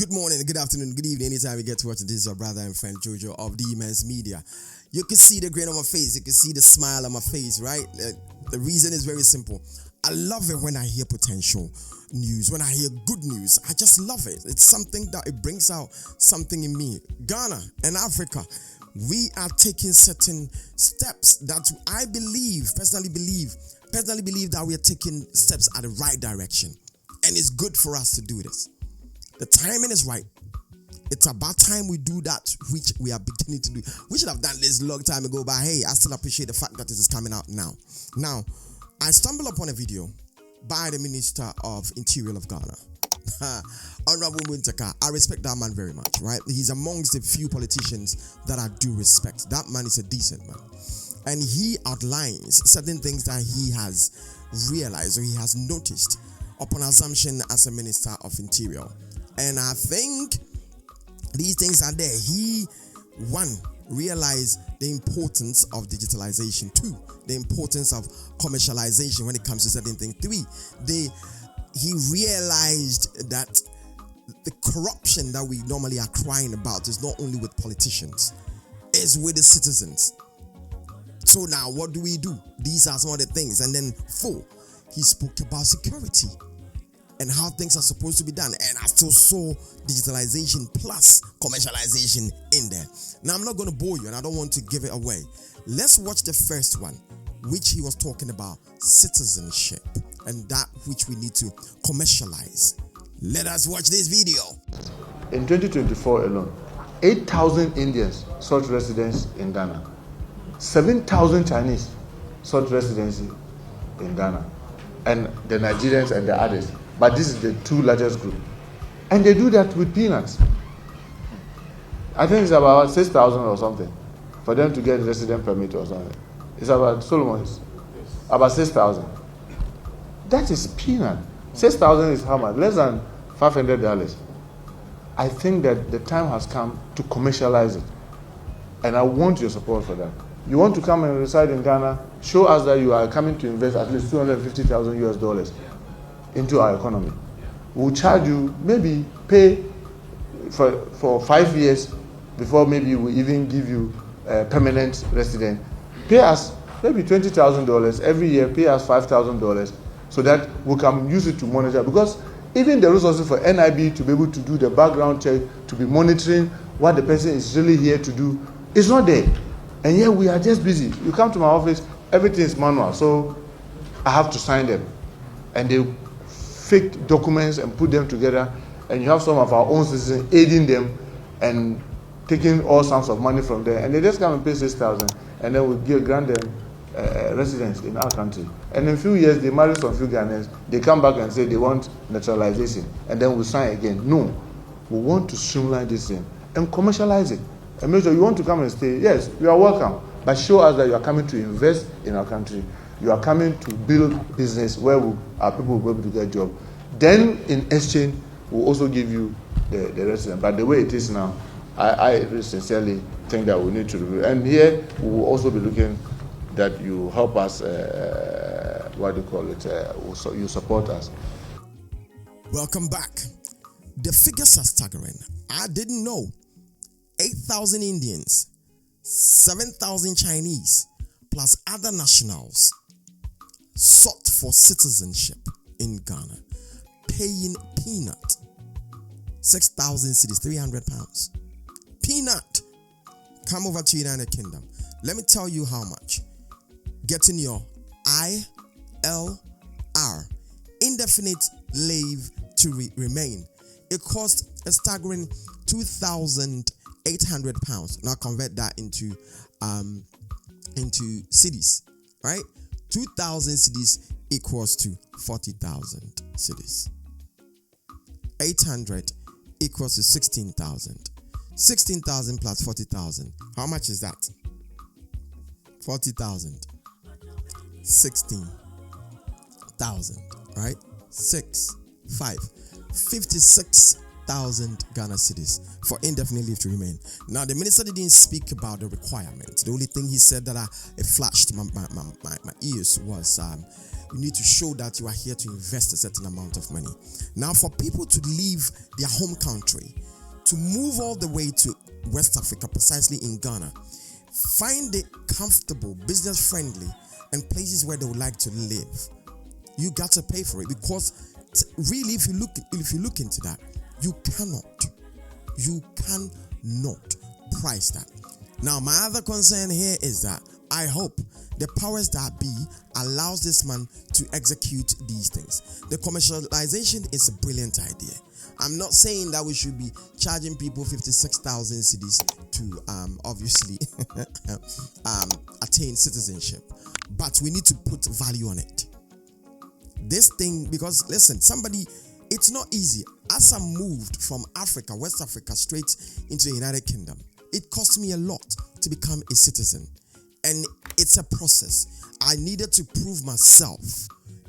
Good morning, good afternoon, good evening. Anytime you get to watch this is your brother and friend Jojo of the Immense Media. You can see the grin on my face. You can see the smile on my face, right? The reason is very simple. I love it when I hear potential news, when I hear good news. I just love it. It's something that it brings out something in me. Ghana and Africa, we are taking certain steps that I personally believe that we are taking steps at the right direction. And it's good for us to do this. The timing is right. It's about time we do that which we are beginning to do. We should have done this a long time ago, but hey, I still appreciate the fact that it is coming out now. Now, I stumbled upon a video by the Minister of Interior of Ghana, Honorable Muntaka. I respect that man very much, right? He's amongst the few politicians that I do respect. That man is a decent man. And he outlines certain things that he has realized or he has noticed upon assumption as a Minister of Interior. And I think these things are there. He, one, realized the importance of digitalization. Two, the importance of commercialization when it comes to certain things. Three, he realized that the corruption that we normally are crying about is not only with politicians, it's with the citizens. So now what do we do? These are some of the things. And then four, he spoke about security and how things are supposed to be done. And I still saw digitalization plus commercialization in there. Now, I'm not going to bore you and I don't want to give it away. Let's watch the first one, which he was talking about citizenship and that which we need to commercialize. Let us watch this video. In 2024 alone, 8,000 Indians sought residence in Ghana. 7,000 Chinese sought residency in Ghana. And the Nigerians and the others. But this is the two largest group. And they do that with peanuts. I think it's about 6,000 or something for them to get resident permit or something. It's about, Solomon's, about 6,000. That is peanut. 6,000 is how much? Less than $500. I think that the time has come to commercialize it. And I want your support for that. You want to come and reside in Ghana, show us that you are coming to invest at least $250,000 into our economy. We'll charge you, maybe pay for 5 years before maybe we even give you a permanent resident. Pay us maybe $20,000 every year, pay us $5,000 so that we can use it to monitor. Because even the resources for NIB to be able to do the background check, to be monitoring what the person is really here to do, is not there. And yet we are just busy. You come to my office, everything is manual, so I have to sign them. And they fake documents and put them together, and you have some of our own citizens aiding them and taking all sorts of money from there, and they just come and pay 6,000, and then we grant them residence in our country. And in a few years, they marry some few Ghanaians, they come back and say they want naturalization, and then we sign again. No, we want to streamline this thing and commercialize it. And make sure you want to come and stay. Yes, you are welcome, but show us that you are coming to invest in our country. You are coming to build business where our people will be able to get a job. Then, in exchange, we'll also give you the resident. But the way it is now, I sincerely think that we need to review. And here, we will also be looking that you help us, you support us. Welcome back. The figures are staggering. I didn't know. 8,000 Indians, 7,000 Chinese, plus other nationals sought for citizenship in Ghana, paying peanut, 6,000 cedis, 300 pounds. Peanut. Come over to United Kingdom. Let me tell you how much. Getting your ILR, indefinite leave to remain. It cost a staggering 2,800 pounds. Now convert that into cedis, right? 2,000 cedis equals to 40,000 cedis. 800 equals to 16,000. 16,000 plus 40,000. How much is that? 40,000. 16,000, right? 6, 5. 56 100,000 Ghana cedis for indefinite leave to remain. Now, the minister didn't speak about the requirements. The only thing he said that it flashed my ears was you need to show that you are here to invest a certain amount of money. Now, for people to leave their home country, to move all the way to West Africa, precisely in Ghana, find it comfortable, business friendly, and places where they would like to live, you got to pay for it, because really, if you look into that, you cannot price that. Now, my other concern here is that I hope the powers that be allows this man to execute these things. The commercialization is a brilliant idea. I'm not saying that we should be charging people 56,000 cedis to obviously attain citizenship, but we need to put value on it. This thing, because listen, it's not easy. As I moved from Africa, West Africa, straight into the United Kingdom, it cost me a lot to become a citizen, and it's a process. I needed to prove myself.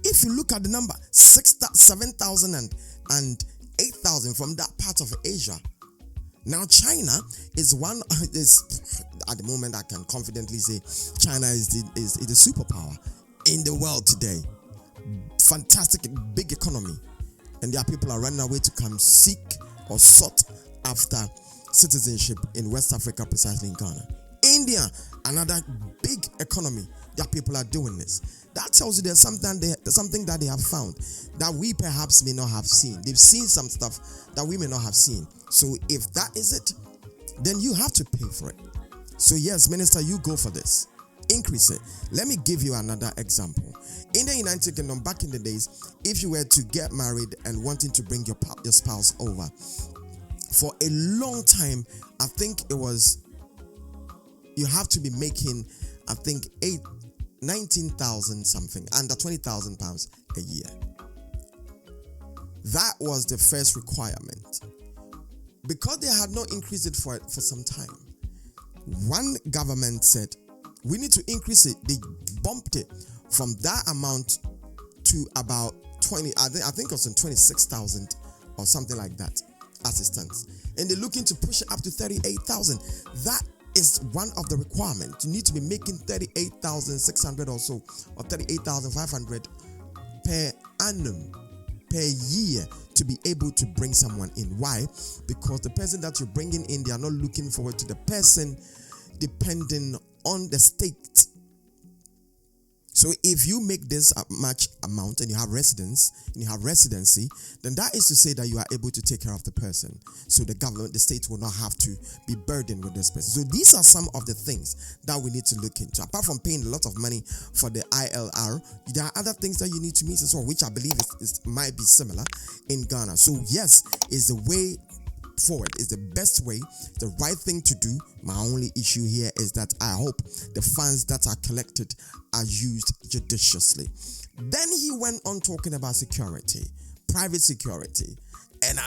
If you look at the number, 7,000 and 8,000 from that part of Asia. Now, China is at the moment I can confidently say China is the superpower in the world today. Fantastic, big economy, and their people are running away to come seek or sought after citizenship in West Africa, precisely in Ghana. India, another big economy, their people are doing this. That tells you there's something that they have found that we perhaps may not have seen. They've seen some stuff that we may not have seen. So if that is it, then you have to pay for it. So yes, Minister, you go for this. Increase it. Let me give you another example. In the United Kingdom, back in the days, if you were to get married and wanting to bring your spouse over, for a long time, I think it was, you have to be making, I think, 19,000 something, under 20,000 pounds a year. That was the first requirement. Because they had not increased it for some time, one government said, we need to increase it. They bumped it from that amount to about 20, I think it was 26,000 or something like that assistance. And they're looking to push it up to 38,000. That is one of the requirements. You need to be making 38,600 or so, or 38,500 per annum, per year, to be able to bring someone in. Why? Because the person that you're bringing in, they are not looking forward to the person depending on the state. So if you make this much amount and you have residency, then that is to say that you are able to take care of the person. So the government, the state will not have to be burdened with this person. So these are some of the things that we need to look into. Apart from paying a lot of money for the ILR, there are other things that you need to meet as well, which I believe might be similar in Ghana. So yes, is the way forward, is the best way, the right thing to do. My only issue here is that I hope the funds that are collected are used judiciously. Then he went on talking about security, private security. And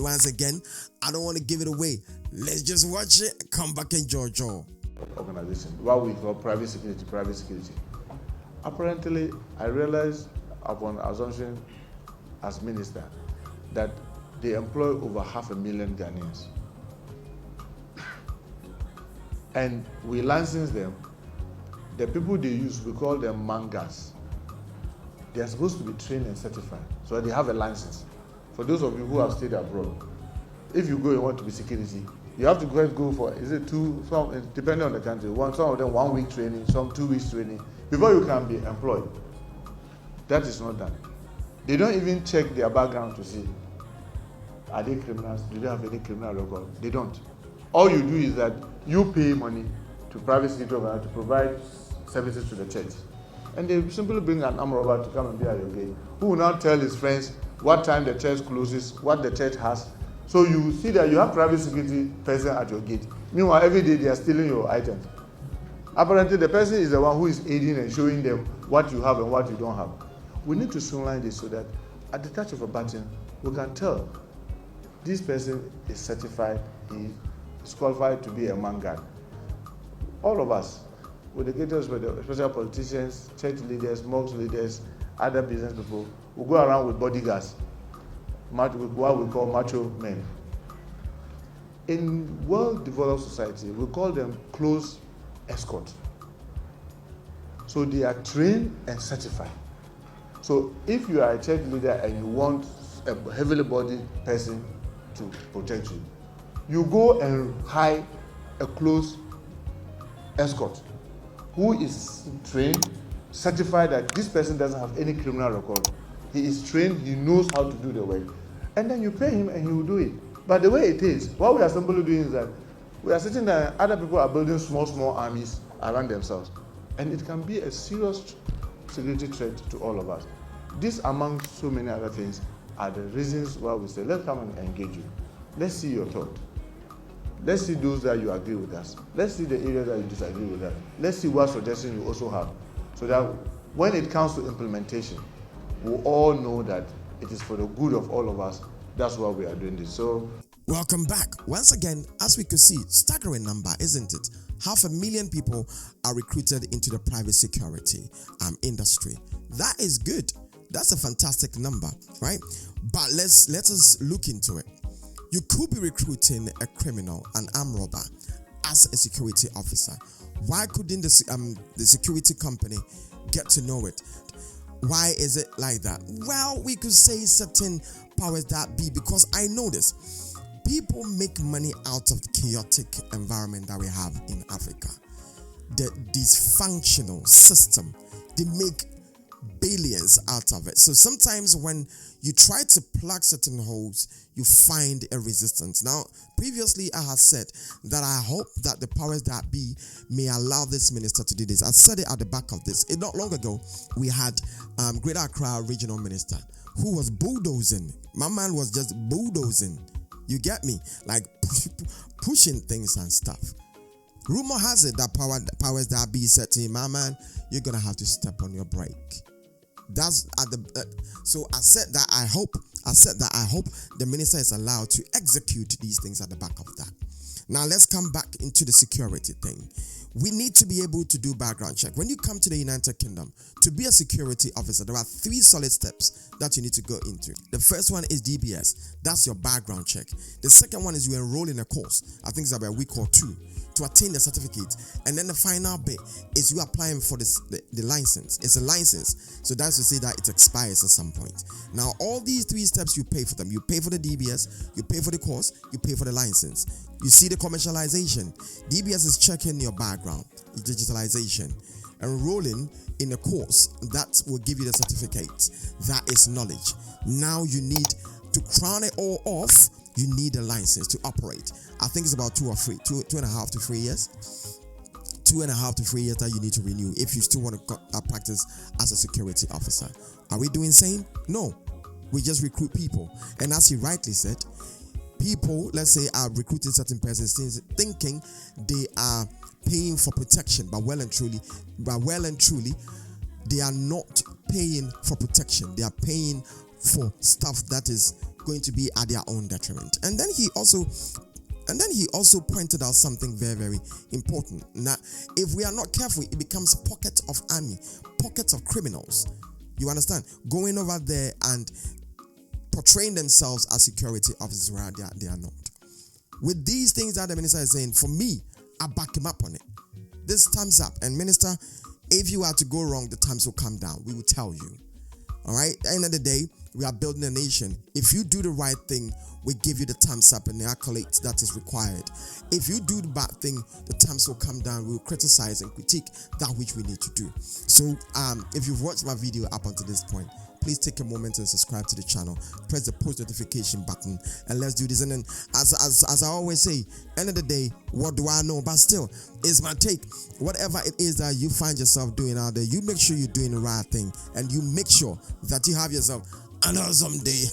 once again, I don't want to give it away. Let's just watch it, come back and enjoy. Organization, what we call private security. Apparently, I realized upon assumption as minister that they employ over 500,000 Ghanaians. And we license them. The people they use, we call them mangas. They are supposed to be trained and certified, so they have a license. For those of you who have stayed abroad, if you go and want to be security, you have to go for, depending on the country, some of them 1 week training, some 2 weeks training, before you can be employed. That is not done. They don't even check their background to see, are they criminals? Do they have any criminal record? They don't. All you do is that you pay money to private security organizers to provide services to the church. And they simply bring an armed robber to come and be at your gate, who will now tell his friends what time the church closes, what the church has. So you see that you have private security person at your gate. Meanwhile, every day they are stealing your items. Apparently, the person is the one who is aiding and showing them what you have and what you don't have. We need to streamline this so that at the touch of a button, we can tell this person is certified, he is qualified to be a man guard. All of us, with the greatest, especially politicians, church leaders, mosque leaders, other business people, will go around with bodyguards, what we call macho men. In well-developed society, we call them close escort. So they are trained and certified. So if you are a church leader and you want a heavily bodied person to protect you, you go and hire a close escort who is trained, certified that this person doesn't have any criminal record. He is trained, he knows how to do the work. And then you pay him and he will do it. But the way it is, what we are simply doing is that we are sitting there, other people are building small armies around themselves. And it can be a serious security threat to all of us. This, among so many other things, are the reasons why we say, let's come and engage you. Let's see your thought. Let's see those that you agree with us. Let's see the areas that you disagree with us. Let's see what suggestions you also have. So that when it comes to implementation, we all know that it is for the good of all of us. That's why we are doing this. So, welcome back. Once again, as we could see, staggering number, isn't it? 500,000 people are recruited into the private security industry. That is good. That's a fantastic number, right? But let us look into it. You could be recruiting a criminal, an armed robber, as a security officer. Why couldn't the security company get to know it? Why is it like that? Well, we could say certain powers that be, because I know this. People make money out of the chaotic environment that we have in Africa. The dysfunctional system, they make billions out of it. So sometimes when you try to plug certain holes, you find a resistance. Now, previously I had said that I hope that the powers that be may allow this minister to do this. I said it at the back of this. Not long ago, we had Greater Accra Regional Minister who was bulldozing. My man was just bulldozing. You get me? Like pushing things and stuff. Rumor has it that powers that be said to him, my man, you're gonna have to step on your brake. That's at the so I said that I hope the minister is allowed to execute these things at the back of that. Now let's come back into the security thing. We need to be able to do background check. When you come to the United Kingdom, to be a security officer, there are 3 solid steps that you need to go into. The first one is DBS. That's your background check. The second one is you enroll in a course. I think it's about a week or 2 to attain the certificate. And then the final bit is you applying for the license. It's a license. So that's to say that it expires at some point. Now, all these 3 steps, you pay for them. You pay for the DBS, you pay for the course, you pay for the license. You see the commercialization. DBS is checking your background, digitalization. Enrolling in a course that will give you the certificate. That is knowledge. Now you need to crown it all off. You need a license to operate. I think it's about 2 and a half to 3 years. 2.5 to 3 years that you need to renew if you still want to practice as a security officer. Are we doing same? No. We just recruit people. And as he rightly said, people, let's say, are recruiting certain persons thinking they are paying for protection, but well and truly, they are not paying for protection. They are paying for stuff that is going to be at their own detriment. And then he also pointed out something very, very important. Now, if we are not careful, it becomes pockets of army, pockets of criminals. You understand? Going over there and portraying themselves as security officers where they are not. With these things that the minister is saying, for me, I back him up on it. This thumbs up. And minister, if you are to go wrong, the times will come down. We will tell you. All right? At the end of the day, we are building a nation. If you do the right thing, we give you the thumbs up and the accolades that is required. If you do the bad thing, the thumbs will come down. We will criticize and critique that which we need to do. So if you've watched my video up until this point, please take a moment and subscribe to the channel. Press the post notification button and let's do this. And then as I always say, end of the day, what do I know? But still, it's my take. Whatever it is that you find yourself doing out there, you make sure you're doing the right thing and you make sure that you have yourself an awesome day.